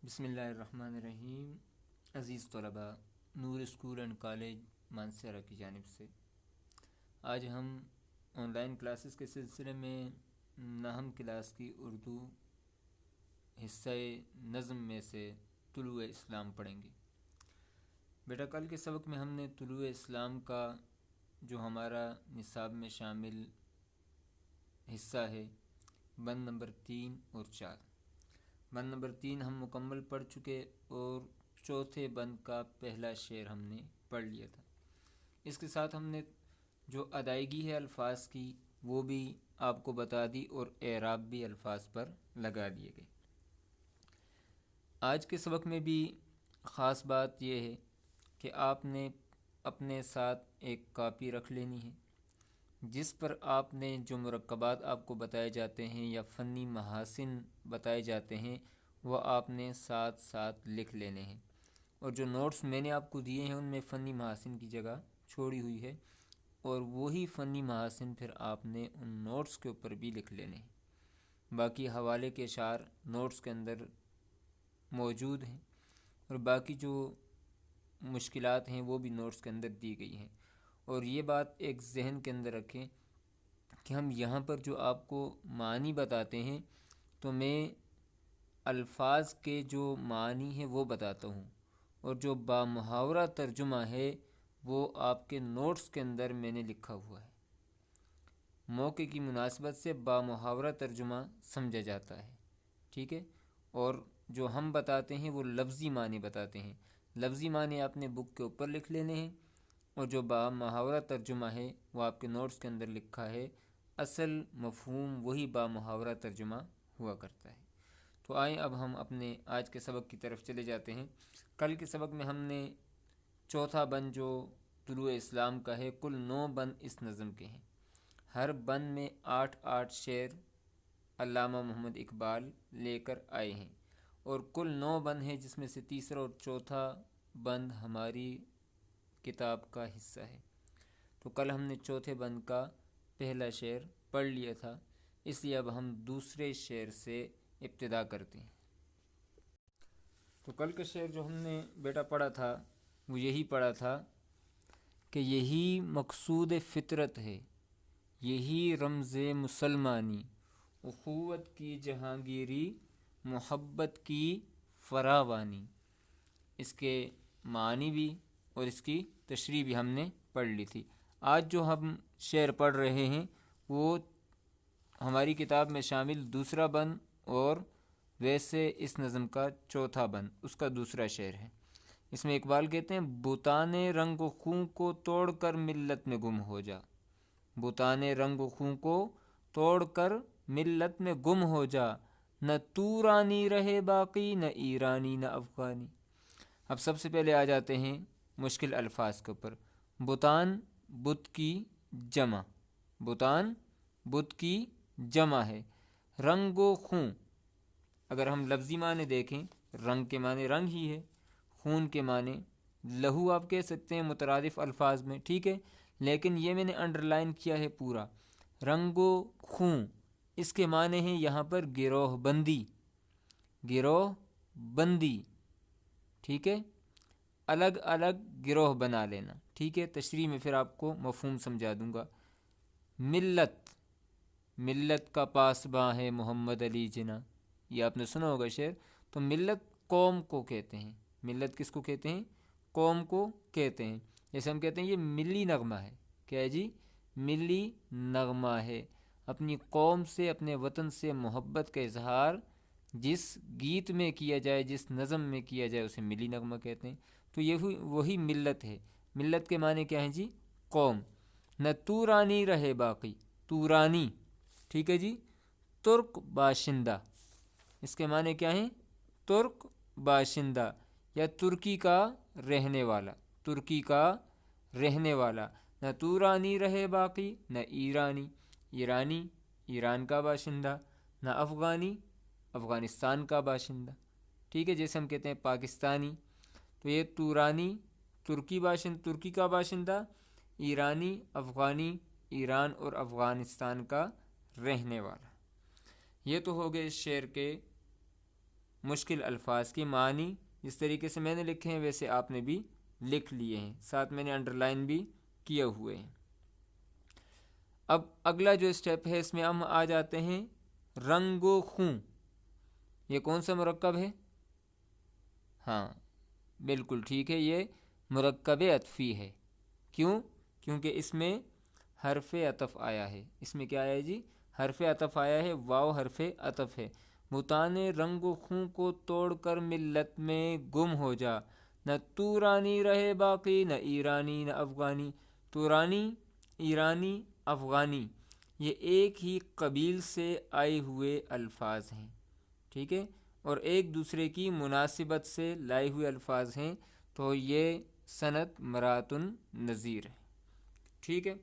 بسم اللہ الرحمن الرحیم۔ عزیز طلباء، نور اسکول اینڈ کالج مانسہرہ کی جانب سے آج ہم آن لائن کلاسز کے سلسلے میں نہم کلاس کی اردو حصہ نظم میں سے طلوع اسلام پڑھیں گے۔ بیٹا، کل کے سبق میں ہم نے طلوع اسلام کا جو ہمارا نصاب میں شامل حصہ ہے بند نمبر 3 اور 4، بند نمبر 3 ہم مکمل پڑھ چکے اور چوتھے بند کا پہلا شعر ہم نے پڑھ لیا تھا۔ اس کے ساتھ ہم نے جو ادائیگی ہے الفاظ کی وہ بھی آپ کو بتا دی اور اعراب بھی الفاظ پر لگا دیے گئے۔ آج کے سبق میں بھی خاص بات یہ ہے کہ آپ نے اپنے ساتھ ایک کاپی رکھ لینی ہے جس پر آپ نے جو مرکبات آپ کو بتائے جاتے ہیں یا فنی محاسن بتائے جاتے ہیں وہ آپ نے ساتھ ساتھ لکھ لینے ہیں، اور جو نوٹس میں نے آپ کو دیے ہیں ان میں فنی محاسن کی جگہ چھوڑی ہوئی ہے، اور وہی فنی محاسن پھر آپ نے ان نوٹس کے اوپر بھی لکھ لینے ہیں۔ باقی حوالے کے اشعار نوٹس کے اندر موجود ہیں، اور باقی جو مشکلات ہیں وہ بھی نوٹس کے اندر دی گئی ہیں۔ اور یہ بات ایک ذہن کے اندر رکھیں کہ ہم یہاں پر جو آپ کو معنی بتاتے ہیں تو میں الفاظ کے جو معنی ہیں وہ بتاتا ہوں، اور جو بامحاورہ ترجمہ ہے وہ آپ کے نوٹس کے اندر میں نے لکھا ہوا ہے۔ موقع کی مناسبت سے بامحاورہ ترجمہ سمجھا جاتا ہے، ٹھیک ہے؟ اور جو ہم بتاتے ہیں وہ لفظی معنی بتاتے ہیں، لفظی معنی آپ نے بک کے اوپر لکھ لینے ہیں، اور جو بامحاورہ ترجمہ ہے وہ آپ کے نوٹس کے اندر لکھا ہے۔ اصل مفہوم وہی بامحاورہ ترجمہ ہوا کرتا ہے۔ تو آئیں اب ہم اپنے آج کے سبق کی طرف چلے جاتے ہیں۔ کل کے سبق میں ہم نے چوتھا بند جو طلوع اسلام کا ہے، کل 9 بند اس نظم کے ہیں۔ ہر بند میں 8 شعر علامہ محمد اقبال لے کر آئے ہیں، اور کل 9 بند ہیں جس میں سے تیسرا اور چوتھا بند ہماری کتاب کا حصہ ہے۔ تو کل ہم نے چوتھے بند کا پہلا شعر پڑھ لیا تھا، اس لیے اب ہم دوسرے شعر سے ابتدا کرتے ہیں۔ تو کل کا شعر جو ہم نے بیٹا پڑھا تھا وہ یہی پڑھا تھا کہ یہی مقصود فطرت ہے، یہی رمز مسلمانی، اخوت کی جہانگیری، محبت کی فراوانی۔ اس کے معنی بھی اور اس کی تشریح بھی ہم نے پڑھ لی تھی۔ آج جو ہم شعر پڑھ رہے ہیں وہ ہماری کتاب میں شامل دوسرا بند، اور ویسے اس نظم کا چوتھا بند اس کا دوسرا شعر ہے۔ اس میں اقبال کہتے ہیں، بتان رنگ و خوں کو توڑ کر ملت میں گم ہو جا، بتان رنگ و خوں کو توڑ کر ملت میں گم ہو جا، نہ تورانی رہے باقی، نہ ایرانی نہ افغانی۔ اب سب سے پہلے آ جاتے ہیں مشکل الفاظ کے اوپر۔ بتان بت کی جمع، بتان بت کی جمع ہے۔ رنگ و خوں، اگر ہم لفظی معنی دیکھیں رنگ کے معنی رنگ ہی ہے، خون کے معنی لہو آپ کہہ سکتے ہیں مترادف الفاظ میں، ٹھیک ہے؟ لیکن یہ میں نے انڈر لائن کیا ہے پورا، رنگ و خون، اس کے معنی ہیں یہاں پر گروہ بندی، گروہ بندی، ٹھیک ہے؟ الگ الگ گروہ بنا لینا، ٹھیک ہے؟ تشریح میں پھر آپ کو مفہوم سمجھا دوں گا۔ ملت، ملت کا پاسباں ہے محمد علی جناح، یہ آپ نے سنا ہوگا شعر۔ تو ملت قوم کو کہتے ہیں، ملت کس کو کہتے ہیں؟ قوم کو کہتے ہیں۔ جیسے ہم کہتے ہیں یہ ملی نغمہ ہے، کیا ہے جی؟ ملی نغمہ ہے۔ اپنی قوم سے، اپنے وطن سے محبت کا اظہار جس گیت میں کیا جائے، جس نظم میں کیا جائے اسے ملی نغمہ کہتے ہیں۔ تو یہ وہی ملت ہے۔ ملت کے معنی کیا ہیں جی؟ قوم۔ نہ تورانی رہے باقی، تورانی، ٹھیک ہے جی؟ ترک باشندہ، اس کے معنی کیا ہیں؟ ترک باشندہ یا ترکی کا رہنے والا، ترکی کا رہنے والا۔ نہ تورانی رہے باقی، نہ ایرانی، ایرانی ایران کا باشندہ، نہ افغانی افغانستان کا باشندہ، ٹھیک ہے؟ جیسے ہم کہتے ہیں پاکستانی، تو یہ تورانی ترکی کا باشندہ، ایرانی افغانی ایران اور افغانستان کا رہنے والا۔ یہ تو ہو گئے شعر کے مشکل الفاظ کی معنی جس طریقے سے میں نے لکھے ہیں ویسے آپ نے بھی لکھ لیے ہیں، ساتھ میں نے انڈر لائن بھی کیے ہوئے ہیں۔ اب اگلا جو اسٹیپ ہے اس میں ہم آ جاتے ہیں رنگ و خوں۔ یہ کون سا مرکب ہے؟ ہاں بالکل ٹھیک ہے، یہ مرکب عطفی ہے۔ کیوں؟ کیونکہ اس میں حرف عطف آیا ہے۔ اس میں کیا آیا ہے جی؟ حرف عطف آیا ہے، واو حرف عطف ہے۔ بتان رنگ و خوں کو توڑ کر ملت میں گم ہو جا، نہ تورانی رہے باقی، نہ ایرانی نہ افغانی۔ تورانی، ایرانی، افغانی یہ ایک ہی قبیل سے آئے ہوئے الفاظ ہیں، ٹھیک ہے، اور ایک دوسرے کی مناسبت سے لائے ہوئے الفاظ ہیں، تو یہ صنعت مرات النظیر ہے، ٹھیک ہے۔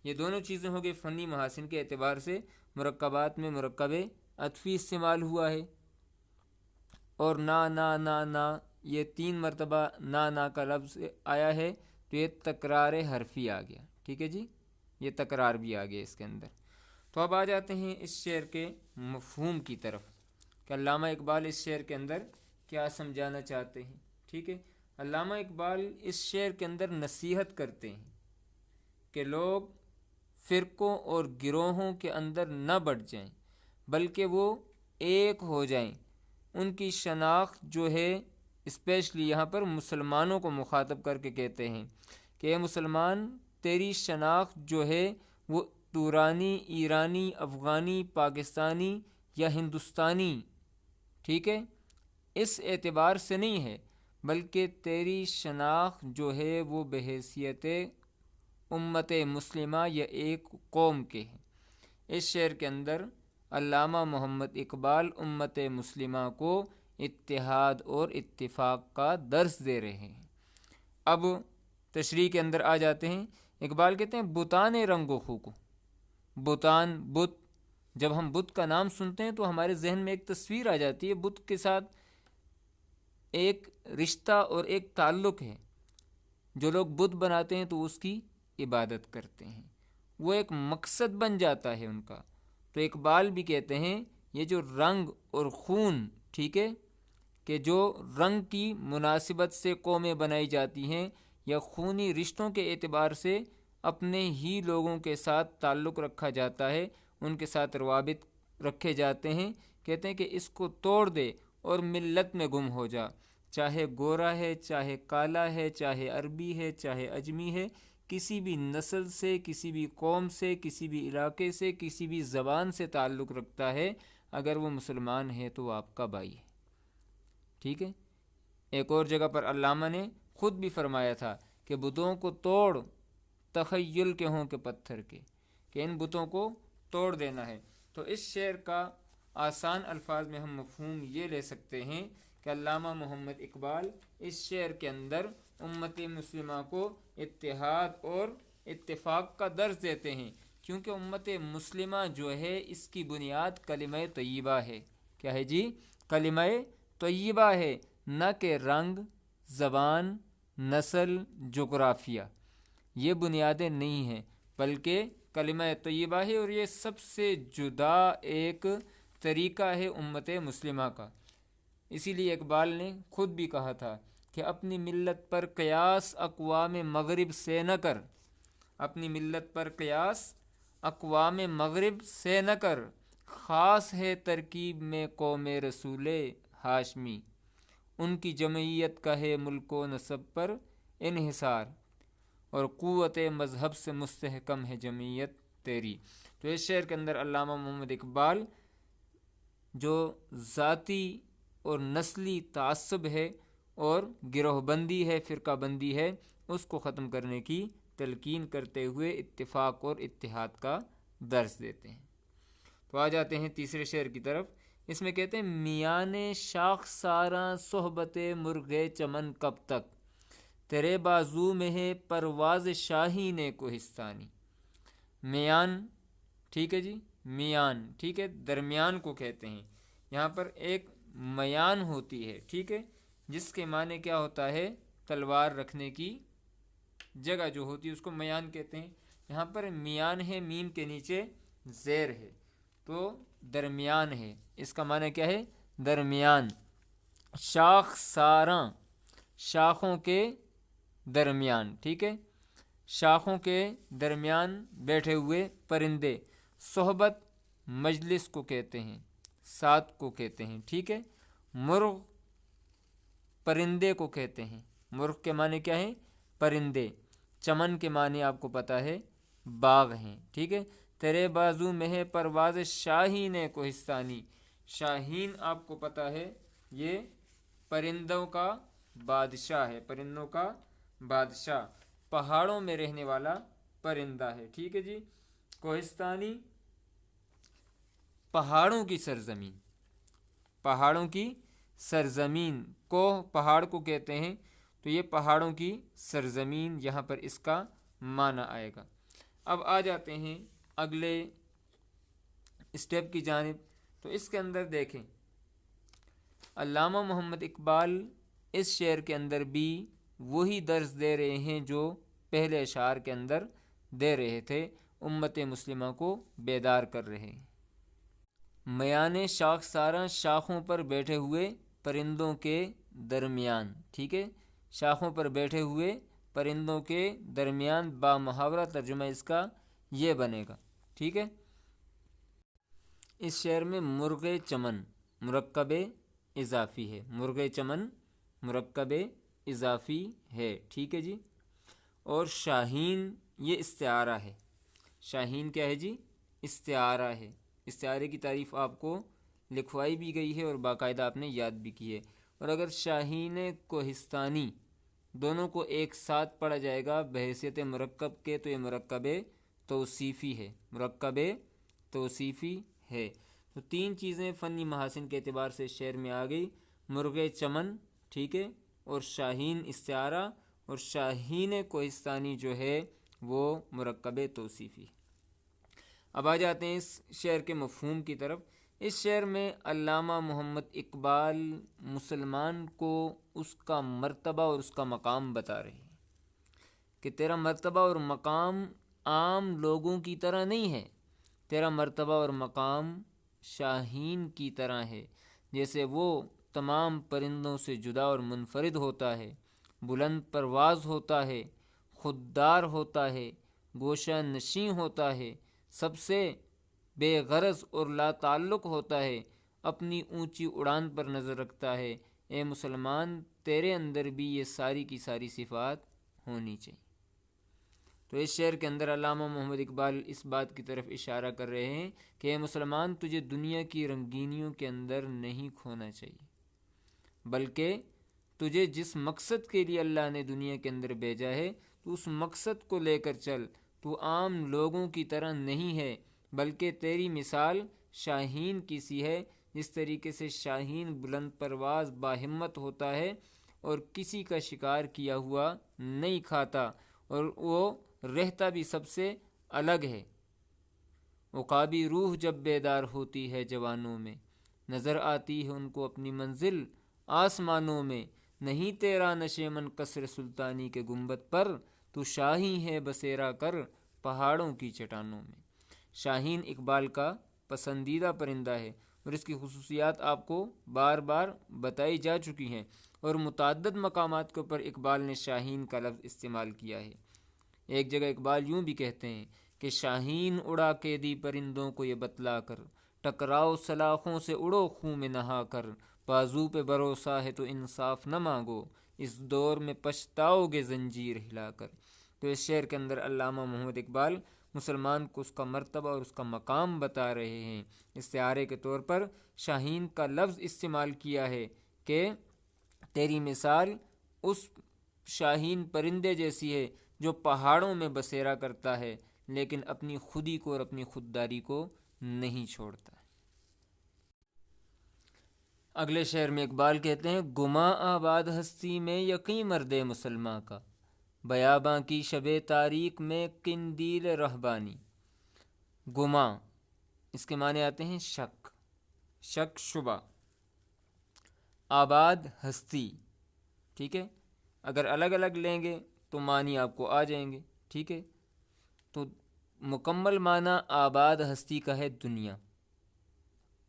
یہ دونوں چیزیں ہو گئی فنی محاسن کے اعتبار سے۔ مرکبات میں مرکب عطفی استعمال ہوا ہے، اور نا یہ 3 مرتبہ نا کا لفظ آیا ہے، تو یہ تکرار حرفی آ گیا، ٹھیک ہے جی، یہ تکرار بھی آ گیا اس کے اندر۔ تو اب آ جاتے ہیں اس شعر کے مفہوم کی طرف کہ علامہ اقبال اس شعر کے اندر کیا سمجھانا چاہتے ہیں، ٹھیک ہے۔ علامہ اقبال اس شعر کے اندر نصیحت کرتے ہیں کہ لوگ فرقوں اور گروہوں کے اندر نہ بٹ جائیں، بلکہ وہ ایک ہو جائیں۔ ان کی شناخت جو ہے، اسپیشلی یہاں پر مسلمانوں کو مخاطب کر کے کہتے ہیں کہ اے مسلمان، تیری شناخت جو ہے وہ تورانی، ایرانی، افغانی، پاکستانی یا ہندوستانی، ٹھیک ہے، اس اعتبار سے نہیں ہے، بلکہ تیری شناخت جو ہے وہ بحیثیت امت مسلمہ یا ایک قوم کے ہے۔ اس شعر کے اندر علامہ محمد اقبال امت مسلمہ کو اتحاد اور اتفاق کا درس دے رہے ہیں۔ اب تشریح کے اندر آ جاتے ہیں۔ اقبال کہتے ہیں بتان رنگ و خو کو، بتان بت، جب ہم بت کا نام سنتے ہیں تو ہمارے ذہن میں ایک تصویر آ جاتی ہے، بت کے ساتھ ایک رشتہ اور ایک تعلق ہے۔ جو لوگ بت بناتے ہیں تو اس کی عبادت کرتے ہیں، وہ ایک مقصد بن جاتا ہے ان کا۔ تو اقبال بھی کہتے ہیں یہ جو رنگ اور خون، ٹھیک ہے، کہ جو رنگ کی مناسبت سے قومیں بنائی جاتی ہیں یا خونی رشتوں کے اعتبار سے اپنے ہی لوگوں کے ساتھ تعلق رکھا جاتا ہے، ان کے ساتھ روابط رکھے جاتے ہیں، کہتے ہیں کہ اس کو توڑ دے اور ملت میں گم ہو جا، چاہے گورا ہے، چاہے کالا ہے، چاہے عربی ہے، چاہے اجمی ہے، کسی بھی نسل سے، کسی بھی قوم سے، کسی بھی علاقے سے، کسی بھی زبان سے تعلق رکھتا ہے، اگر وہ مسلمان ہے تو وہ آپ کا بھائی ہے، ٹھیک ہے۔ ایک اور جگہ پر علامہ نے خود بھی فرمایا تھا کہ بتوں کو توڑ تخیل کے ہوں کہ پتھر کے، کہ ان بتوں کو توڑ دینا ہے۔ تو اس شعر کا آسان الفاظ میں ہم مفہوم یہ لے سکتے ہیں کہ علامہ محمد اقبال اس شعر کے اندر امت مسلمہ کو اتحاد اور اتفاق کا درس دیتے ہیں، کیونکہ امت مسلمہ جو ہے اس کی بنیاد کلمہ طیبہ ہے۔ کیا ہے جی؟ کلمہ طیبہ ہے، نہ کہ رنگ، زبان، نسل، جغرافیہ، یہ بنیادیں نہیں ہیں، بلکہ کلمہ طیبہ ہے، اور یہ سب سے جدا ایک طریقہ ہے امت مسلمہ کا۔ اسی لیے اقبال نے خود بھی کہا تھا کہ اپنی ملت پر قیاس اقوام مغرب سے نہ کر، اپنی ملت پر قیاس اقوام مغرب سے نہ کر، خاص ہے ترکیب میں قوم رسول ہاشمی، ان کی جمعیت کا ہے ملک و نسب پر انحصار، اور قوت مذہب سے مستحکم ہے جمعیت تیری۔ تو اس شعر کے اندر علامہ محمد اقبال جو ذاتی اور نسلی تعصب ہے اور گروہ بندی ہے، فرقہ بندی ہے، اس کو ختم کرنے کی تلقین کرتے ہوئے اتفاق اور اتحاد کا درس دیتے ہیں۔ تو آ جاتے ہیں تیسرے شعر کی طرف۔ اس میں کہتے ہیں میان شاخ ساراں صحبت مرغ چمن کب تک، تیرے بازو میں ہے پرواز شاہین کوہستانی۔ میان، ٹھیک ہے جی، میان، ٹھیک ہے، درمیان کو کہتے ہیں۔ یہاں پر ایک میان ہوتی ہے، ٹھیک ہے، جس کے معنی کیا ہوتا ہے؟ تلوار رکھنے کی جگہ جو ہوتی ہے اس کو میان کہتے ہیں۔ یہاں پر میان ہے، میم کے نیچے زیر ہے، تو درمیان ہے، اس کا معنی کیا ہے؟ درمیان۔ شاخ ساراں، شاخوں کے درمیان، ٹھیک ہے، شاخوں کے درمیان بیٹھے ہوئے پرندے، صحبت مجلس کو کہتے ہیں، ساتھ کو کہتے ہیں، ٹھیک ہے۔ مرغ پرندے کو کہتے ہیں، مرغ کے معنی کیا ہیں؟ پرندے۔ چمن کے معنی آپ کو پتہ ہے باغ ہیں، ٹھیک ہے۔ تیرے بازو میں ہے پرواز شاہین کوہستانی، شاہین آپ کو پتہ ہے یہ پرندوں کا بادشاہ ہے، پرندوں کا بادشاہ، پہاڑوں میں رہنے والا پرندہ ہے، ٹھیک ہے جی۔ کوہستانی پہاڑوں کی سرزمین، پہاڑوں کی سرزمین، کوہ پہاڑ کو کہتے ہیں، تو یہ پہاڑوں کی سرزمین یہاں پر اس کا معنی آئے گا۔ اب آ جاتے ہیں اگلے اسٹیپ کی جانب، تو اس کے اندر دیکھیں علامہ محمد اقبال اس شعر کے اندر بھی وہی درس دے رہے ہیں جو پہلے اشعار کے اندر دے رہے تھے، امت مسلمہ کو بیدار کر رہے ہیں۔ میان شاخ ساراں، شاخوں پر بیٹھے ہوئے پرندوں کے درمیان، ٹھیک ہے، شاخوں پر بیٹھے ہوئے پرندوں کے درمیان، با محاورہ ترجمہ اس کا یہ بنے گا، ٹھیک ہے۔ اس شعر میں مرغ چمن مرکب اضافی ہے، مرغ چمن مرکب اضافی ہے، ٹھیک ہے جی۔ اور شاہین یہ استعارہ ہے، شاہین کیا ہے جی؟ استعارہ ہے، استعارے کی تعریف آپ کو لکھوائی بھی گئی ہے اور باقاعدہ آپ نے یاد بھی کی ہے۔ اور اگر شاہین کوہستانی دونوں کو ایک ساتھ پڑھا جائے گا بحیثیت مرکب کے، تو یہ مرکب توصیفی ہے، مرکب توصیفی ہے۔ تو تین چیزیں فنی محاسن کے اعتبار سے شعر میں آ گئی، مرغ چمن، ٹھیک ہے، اور شاہین استعارہ، اور شاہین کوہستانی جو ہے وہ مرکب توصیفی۔ اب آ جاتے ہیں اس شعر کے مفہوم کی طرف۔ اس شعر میں علامہ محمد اقبال مسلمان کو اس کا مرتبہ اور اس کا مقام بتا رہے ہیں کہ تیرا مرتبہ اور مقام عام لوگوں کی طرح نہیں ہے، تیرا مرتبہ اور مقام شاہین کی طرح ہے، جیسے وہ تمام پرندوں سے جدا اور منفرد ہوتا ہے، بلند پرواز ہوتا ہے، خوددار ہوتا ہے، گوشہ نشیں ہوتا ہے، سب سے بے غرض اور لا تعلق ہوتا ہے، اپنی اونچی اڑان پر نظر رکھتا ہے۔ اے مسلمان، تیرے اندر بھی یہ ساری کی ساری صفات ہونی چاہیے۔ تو اس شعر کے اندر علامہ محمد اقبال اس بات کی طرف اشارہ کر رہے ہیں کہ اے مسلمان، تجھے دنیا کی رنگینیوں کے اندر نہیں کھونا چاہیے، بلکہ تجھے جس مقصد کے لیے اللہ نے دنیا کے اندر بھیجا ہے تو اس مقصد کو لے کر چل، تو عام لوگوں کی طرح نہیں ہے، بلکہ تیری مثال شاہین کی سی ہے، جس طریقے سے شاہین بلند پرواز باہمت ہوتا ہے اور کسی کا شکار کیا ہوا نہیں کھاتا، اور وہ رہتا بھی سب سے الگ ہے۔ عقابی روح جب بیدار ہوتی ہے جوانوں میں، نظر آتی ہے ان کو اپنی منزل آسمانوں میں، نہیں تیرا نشے من قصر سلطانی کے گنبد پر، تو شاہی ہے بسیرا کر پہاڑوں کی چٹانوں میں۔ شاہین اقبال کا پسندیدہ پرندہ ہے اور اس کی خصوصیات آپ کو بار بار بتائی جا چکی ہیں، اور متعدد مقامات کے اوپر اقبال نے شاہین کا لفظ استعمال کیا ہے۔ ایک جگہ اقبال یوں بھی کہتے ہیں کہ شاہین اڑا کے دی پرندوں کو یہ بتلا کر، ٹکراؤ سلاخوں سے اڑو خون میں نہا کر، بازو پہ بھروسہ ہے تو انصاف نہ مانگو، اس دور میں پچھتاؤ گے زنجیر ہلا کر۔ تو اس شعر کے اندر علامہ محمد اقبال مسلمان کو اس کا مرتبہ اور اس کا مقام بتا رہے ہیں۔ استعارے کے طور پر شاہین کا لفظ استعمال کیا ہے کہ تیری مثال اس شاہین پرندے جیسی ہے جو پہاڑوں میں بسیرا کرتا ہے لیکن اپنی خودی کو اور اپنی خودداری کو نہیں چھوڑتا۔ اگلے شعر میں اقبال کہتے ہیں، گماں آباد ہستی میں یقیں مرد مسلماں کا، بیاباں کی شب تاریک میں قندیل رہبانی۔ گماں اس کے معنی آتے ہیں شک، شک شبہ، آباد ہستی، ٹھیک ہے، اگر الگ الگ لیں گے تو معنی آپ کو آ جائیں گے، ٹھیک ہے۔ تو مکمل معنی آباد ہستی کا ہے دنیا،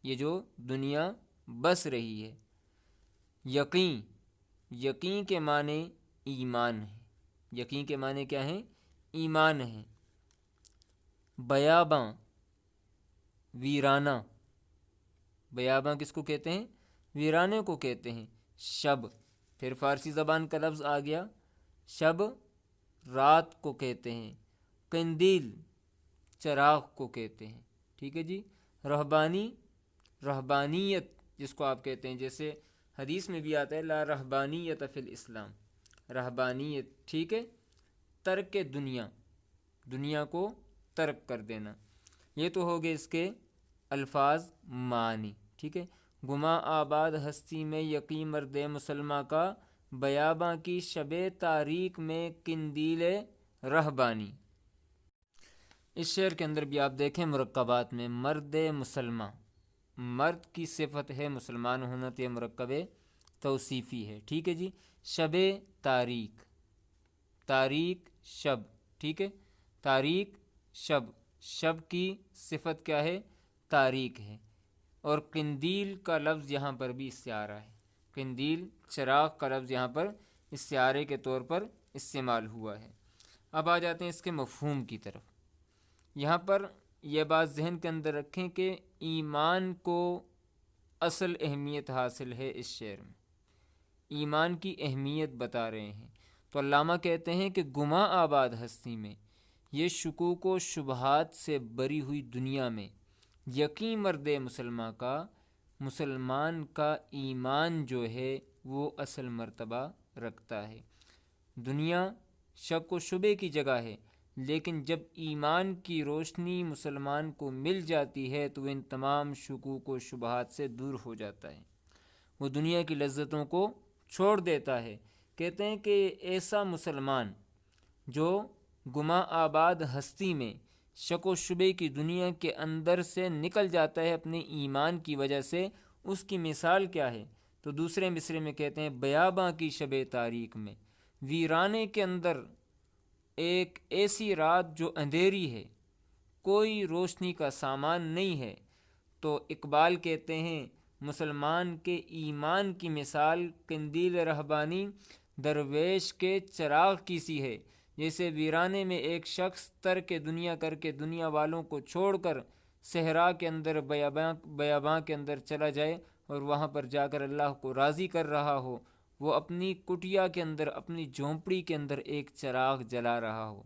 یہ جو دنیا بس رہی ہے، یقین، یقین کے معنی ایمان ہے، یقین کے معنی کیا ہیں؟ ایمان ہے۔ بیاباں، ویرانہ، بیاباں کس کو کہتے ہیں؟ ویرانے کو کہتے ہیں۔ شب، پھر فارسی زبان کا لفظ آ گیا، شب رات کو کہتے ہیں۔ قندیل چراغ کو کہتے ہیں، ٹھیک ہے جی۔ رہبانی، رہبانیت جس کو آپ کہتے ہیں، جیسے حدیث میں بھی آتا ہے لا رہبانیت فی الاسلام، رہبانیت، ٹھیک ہے، ترک دنیا، دنیا کو ترک کر دینا۔ یہ تو ہو گئے اس کے الفاظ معنی، ٹھیک ہے۔ گما آباد ہستی میں یقین مرد مسلمہ کا، بیاباں کی شب تاریک میں قندیل رہبانی۔ اس شعر کے اندر بھی آپ دیکھیں مرکبات میں مرد مسلمہ، مرد کی صفت ہے مسلمان ہونا، تو یہ مرکب توصیفی ہے، ٹھیک ہے جی۔ شب تاریک، تاریک شب، ٹھیک ہے، تاریک شب، شب کی صفت کیا ہے؟ تاریک ہے۔ اور قندیل کا لفظ یہاں پر بھی استعارہ ہے، قندیل چراغ کا لفظ یہاں پر استعارے کے طور پر استعمال ہوا ہے۔ اب آ جاتے ہیں اس کے مفہوم کی طرف۔ یہاں پر یہ بات ذہن کے اندر رکھیں کہ ایمان کو اصل اہمیت حاصل ہے اس شعر میں، ایمان کی اہمیت بتا رہے ہیں۔ تو علامہ کہتے ہیں کہ گما آباد ہستی میں، یہ شکوک و شبہات سے بری ہوئی دنیا میں، یقین مرد مسلمہ کا، مسلمان کا ایمان جو ہے وہ اصل مرتبہ رکھتا ہے۔ دنیا شک و شبے کی جگہ ہے، لیکن جب ایمان کی روشنی مسلمان کو مل جاتی ہے تو وہ ان تمام شکوک و شبہات سے دور ہو جاتا ہے، وہ دنیا کی لذتوں کو چھوڑ دیتا ہے۔ کہتے ہیں کہ ایسا مسلمان جو گما آباد ہستی میں شک و شبے کی دنیا کے اندر سے نکل جاتا ہے اپنے ایمان کی وجہ سے، اس کی مثال کیا ہے؟ تو دوسرے مصرے میں کہتے ہیں بیاباں کی شب تاریک میں، ویرانے کے اندر ایک ایسی رات جو اندھیری ہے، کوئی روشنی کا سامان نہیں ہے، تو اقبال کہتے ہیں مسلمان کے ایمان کی مثال قندیل رہبانی درویش کے چراغ کی سی ہے۔ جیسے ویرانے میں ایک شخص ترک دنیا کر کے دنیا والوں کو چھوڑ کر صحرا کے اندر، بیاباں کے اندر چلا جائے اور وہاں پر جا کر اللہ کو راضی کر رہا ہو، وہ اپنی کٹیا کے اندر، اپنی جھونپڑی کے اندر ایک چراغ جلا رہا ہو،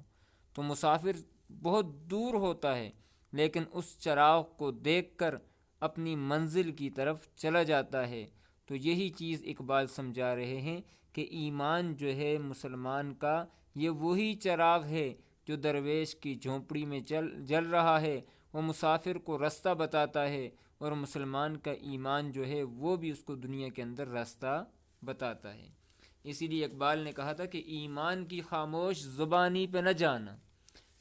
تو مسافر بہت دور ہوتا ہے لیکن اس چراغ کو دیکھ کر اپنی منزل کی طرف چلا جاتا ہے۔ تو یہی چیز اقبال سمجھا رہے ہیں کہ ایمان جو ہے مسلمان کا، یہ وہی چراغ ہے جو درویش کی جھونپڑی میں جل رہا ہے، وہ مسافر کو راستہ بتاتا ہے، اور مسلمان کا ایمان جو ہے وہ بھی اس کو دنیا کے اندر راستہ بتاتا ہے۔ اسی لیے اقبال نے کہا تھا کہ ایمان کی خاموش زبانی پہ نہ جانا،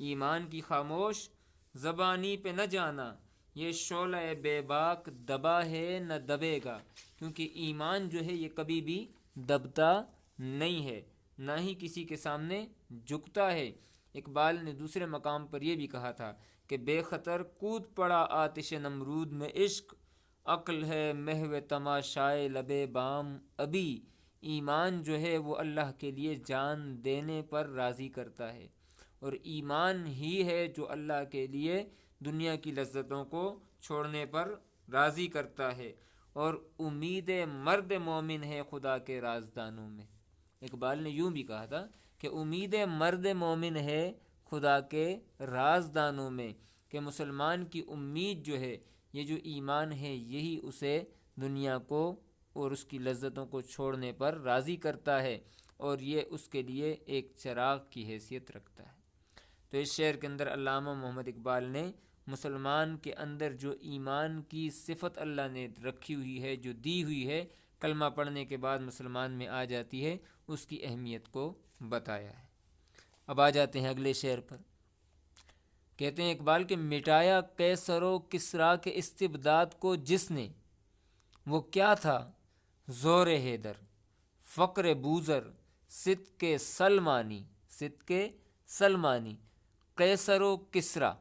ایمان کی خاموش زبانی پہ نہ جانا، یہ شعلہ بے باک دبا ہے نہ دبے گا، کیونکہ ایمان جو ہے یہ کبھی بھی دبتا نہیں ہے، نہ ہی کسی کے سامنے جھکتا ہے۔ اقبال نے دوسرے مقام پر یہ بھی کہا تھا کہ بے خطر کود پڑا آتش نمرود میں عشق، عقل ہے محو تماشائے لبے بام ابھی۔ ایمان جو ہے وہ اللہ کے لیے جان دینے پر راضی کرتا ہے، اور ایمان ہی ہے جو اللہ کے لیے دنیا کی لذتوں کو چھوڑنے پر راضی کرتا ہے، اور امید مرد مومن ہے خدا کے رازدانوں میں۔ اقبال نے یوں بھی کہا تھا کہ امید مرد مومن ہے خدا کے رازدانوں میں، کہ مسلمان کی امید جو ہے، یہ جو ایمان ہے، یہی اسے دنیا کو اور اس کی لذتوں کو چھوڑنے پر راضی کرتا ہے، اور یہ اس کے لیے ایک چراغ کی حیثیت رکھتا ہے۔ تو اس شعر کے اندر علامہ محمد اقبال نے مسلمان کے اندر جو ایمان کی صفت اللہ نے رکھی ہوئی ہے، جو دی ہوئی ہے، کلمہ پڑھنے کے بعد مسلمان میں آ جاتی ہے، اس کی اہمیت کو بتایا ہے۔ اب آ جاتے ہیں اگلے شعر پر۔ کہتے ہیں اقبال کہ مٹایا قیصر و کسریٰ کے استبداد کو جس نے، وہ کیا تھا زور حیدر، فقر بوذر، صدق سلمانی، صدق سلمانی۔ قیصر و کسریٰ،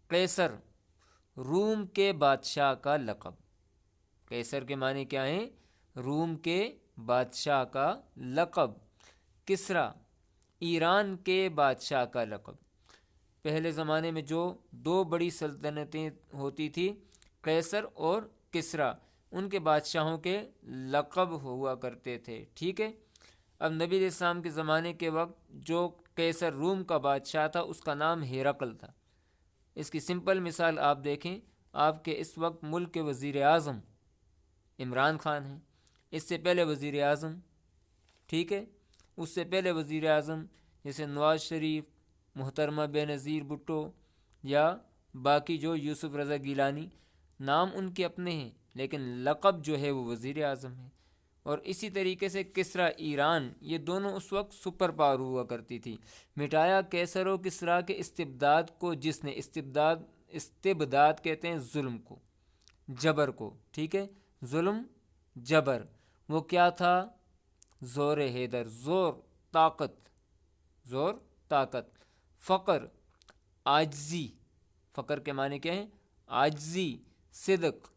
قیصر روم کے بادشاہ کا لقب، قیصر کے معنی کیا ہیں؟ روم کے بادشاہ کا لقب، کسریٰ ایران کے بادشاہ کا لقب۔ پہلے زمانے میں جو دو بڑی سلطنتیں ہوتی تھی، قیصر اور کسریٰ، ان کے بادشاہوں کے لقب ہوا کرتے تھے، ٹھیک ہے۔ اب نبی علیہ السلام کے زمانے کے وقت جو قیصر روم کا بادشاہ تھا اس کا نام ہرقل تھا۔ اس کی سمپل مثال آپ دیکھیں، آپ کے اس وقت ملک کے وزیر اعظم عمران خان ہیں، اس سے پہلے وزیر اعظم، ٹھیک ہے، اس سے پہلے وزیر اعظم جیسے نواز شریف، محترمہ بے نظیر بھٹو یا باقی جو یوسف رضا گیلانی، نام ان کے اپنے ہیں لیکن لقب جو ہے وہ وزیر اعظم ہے۔ اور اسی طریقے سے کسریٰ ایران، یہ دونوں اس وقت سپر پاور ہوا کرتی تھی۔ مٹایا کیسر و کسریٰ کے استبداد کو جس نے، استبداد کہتے ہیں ظلم کو، جبر کو، ٹھیک ہے، ظلم جبر، وہ کیا تھا؟ زور حیدر، زور طاقت، فقر عاجزی، فقر کے معنی کیا ہیں؟ عاجزی، صدق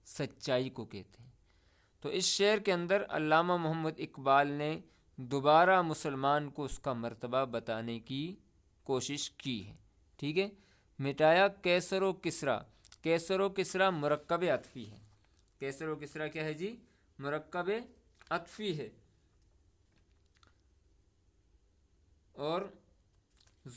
سچائی کو کہتے ہیں۔ تو اس شعر کے اندر علامہ محمد اقبال نے دوبارہ مسلمان کو اس کا مرتبہ بتانے کی کوشش کی ہے، ٹھیک ہے۔ مٹایا کیسر و کسریٰ، کیسر و کسریٰ مرکب عطفی ہے، کیسر و کسریٰ کیا ہے جی؟ مرکب عطفی ہے۔ اور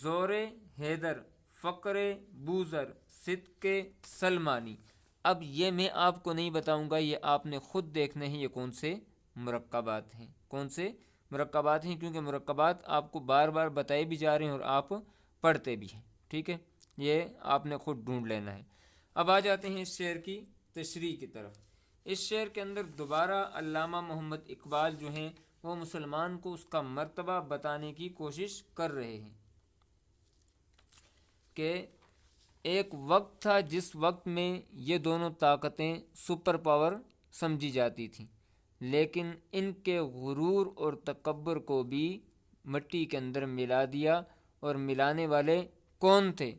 زور حیدر، فقر بوذر، صدق سلمانی، اب یہ میں آپ کو نہیں بتاؤں گا، یہ آپ نے خود دیکھنے ہیں یہ کون سے مرکبات ہیں، کون سے مرکبات ہیں، کیونکہ مرکبات آپ کو بار بار بتائے بھی جا رہے ہیں اور آپ پڑھتے بھی ہیں، ٹھیک ہے، یہ آپ نے خود ڈھونڈ لینا ہے۔ اب آ جاتے ہیں اس شعر کی تشریح کی طرف۔ اس شعر کے اندر دوبارہ علامہ محمد اقبال جو ہیں وہ مسلمان کو اس کا مرتبہ بتانے کی کوشش کر رہے ہیں کہ ایک وقت تھا جس وقت میں یہ دونوں طاقتیں سپر پاور سمجھی جاتی تھیں، لیکن ان کے غرور اور تکبر کو بھی مٹی کے اندر ملا دیا، اور ملانے والے کون تھے؟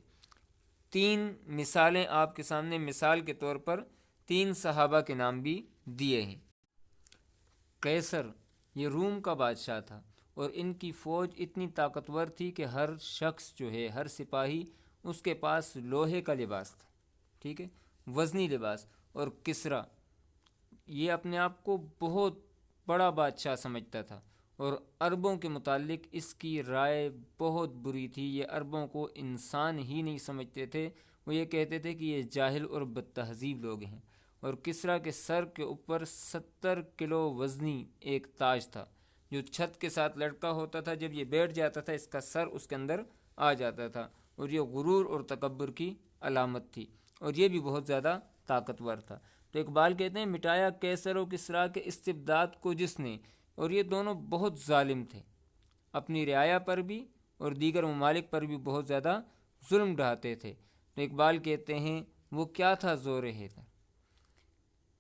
3 مثالیں آپ کے سامنے مثال کے طور پر 3 صحابہ کے نام بھی دیے ہیں۔ قیصر یہ روم کا بادشاہ تھا، اور ان کی فوج اتنی طاقتور تھی کہ ہر شخص جو ہے، ہر سپاہی اس کے پاس لوہے کا لباس تھا، ٹھیک ہے، وزنی لباس۔ اور کسریٰ یہ اپنے آپ کو بہت بڑا بادشاہ سمجھتا تھا، اور عربوں کے متعلق اس کی رائے بہت بری تھی، یہ عربوں کو انسان ہی نہیں سمجھتے تھے، وہ یہ کہتے تھے کہ یہ جاہل اور بد تہذیب لوگ ہیں۔ اور کسریٰ کے سر کے اوپر 70 کلو وزنی ایک تاج تھا جو چھت کے ساتھ لٹکا ہوتا تھا، جب یہ بیٹھ جاتا تھا اس کا سر اس کے اندر آ جاتا تھا، اور یہ غرور اور تکبر کی علامت تھی، اور یہ بھی بہت زیادہ طاقتور تھا۔ تو اقبال کہتے ہیں مٹایا کیسر و کسریٰ کے استبداد کو جس نے، اور یہ دونوں بہت ظالم تھے، اپنی رعایا پر بھی اور دیگر ممالک پر بھی بہت زیادہ ظلم ڈھاتے تھے۔ تو اقبال کہتے ہیں وہ کیا تھا زور حیدر؟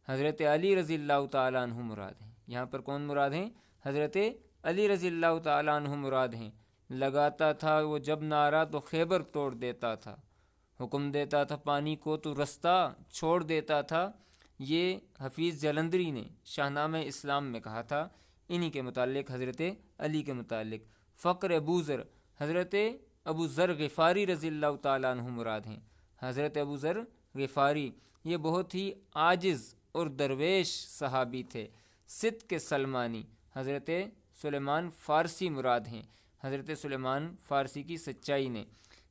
حضرت علی رضی اللہ تعالیٰ عنہ مراد ہیں، یہاں پر کون مراد ہیں؟ حضرت علی رضی اللہ تعالیٰ عنہ مراد ہیں۔ لگاتا تھا وہ جب نعرہ تو خیبر توڑ دیتا تھا، حکم دیتا تھا پانی کو تو رستہ چھوڑ دیتا تھا، یہ حفیظ جلندری نے شاہنامہ اسلام میں کہا تھا، انہی کے متعلق، حضرت علی کے متعلق۔ فقر بوذر، حضرت ابو ذر غفاری رضی اللہ تعالیٰ عنہ مراد ہیں۔ حضرت ابو ذر غفاری یہ بہت ہی عاجز اور درویش صحابی تھے۔ صدق سلمانی، حضرت سلیمان فارسی مراد ہیں، حضرت سلیمان فارسی کی سچائی نے،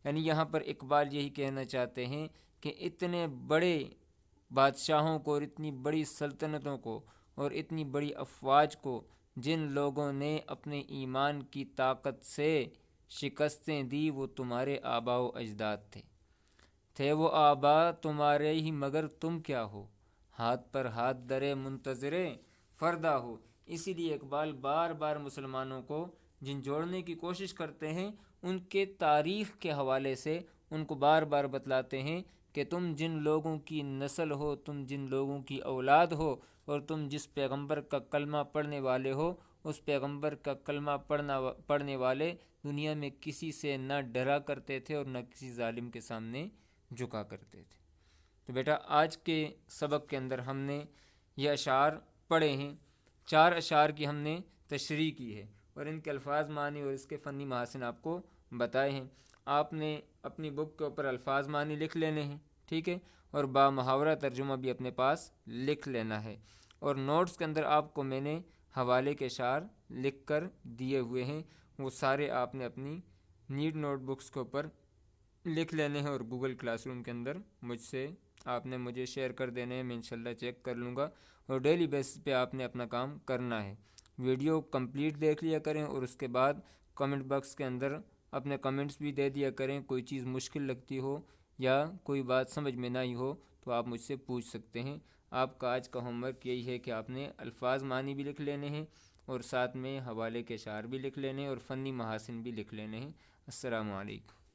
یعنی یہاں پر اقبال یہی کہنا چاہتے ہیں کہ اتنے بڑے بادشاہوں کو اور اتنی بڑی سلطنتوں کو اور اتنی بڑی افواج کو جن لوگوں نے اپنے ایمان کی طاقت سے شکستیں دی وہ تمہارے آباء و اجداد تھے وہ آبا تمہارے ہی مگر تم کیا ہو، ہاتھ پر ہاتھ درے منتظرے فردا ہو۔ اسی لیے اقبال بار بار مسلمانوں کو جن جوڑنے کی کوشش کرتے ہیں ان کے تاریخ کے حوالے سے ان کو بار بار بتلاتے ہیں کہ تم جن لوگوں کی نسل ہو، تم جن لوگوں کی اولاد ہو، اور تم جس پیغمبر کا کلمہ پڑھنے والے ہو، اس پیغمبر کا کلمہ پڑھنے والے دنیا میں کسی سے نہ ڈرا کرتے تھے اور نہ کسی ظالم کے سامنے جھکا کرتے تھے۔ تو بیٹا آج کے سبق کے اندر ہم نے یہ اشعار پڑھے ہیں، 4 اشعار کی ہم نے تشریح کی ہے اور ان کے الفاظ معنی اور اس کے فنی محاسن آپ کو بتائے ہیں۔ آپ نے اپنی بک کے اوپر الفاظ معنی لکھ لینے ہیں، ٹھیک ہے، اور با محاورہ ترجمہ بھی اپنے پاس لکھ لینا ہے۔ اور نوٹس کے اندر آپ کو میں نے حوالے کے اشعار لکھ کر دیے ہوئے ہیں، وہ سارے آپ نے اپنی نیٹ نوٹ بکس کے اوپر لکھ لینے ہیں اور گوگل کلاس روم کے اندر مجھ سے آپ نے مجھے شیئر کر دینے ہیں، میں انشاءاللہ چیک کر لوں گا۔ اور ڈیلی بیسس پہ آپ نے اپنا کام کرنا ہے۔ ویڈیو کمپلیٹ دیکھ لیا کریں اور اس کے بعد کمنٹ باکس کے اندر اپنے کمنٹس بھی دے دیا کریں۔ کوئی چیز مشکل لگتی ہو یا کوئی بات سمجھ میں نہ آئی ہو تو آپ مجھ سے پوچھ سکتے ہیں۔ آپ کا آج کا ہوم ورک یہی ہے کہ آپ نے الفاظ معنی بھی لکھ لینے ہیں اور ساتھ میں حوالے کے اشعار بھی لکھ لینے ہیں اور فنی محاسن بھی لکھ لینے ہیں۔ السلام علیکم۔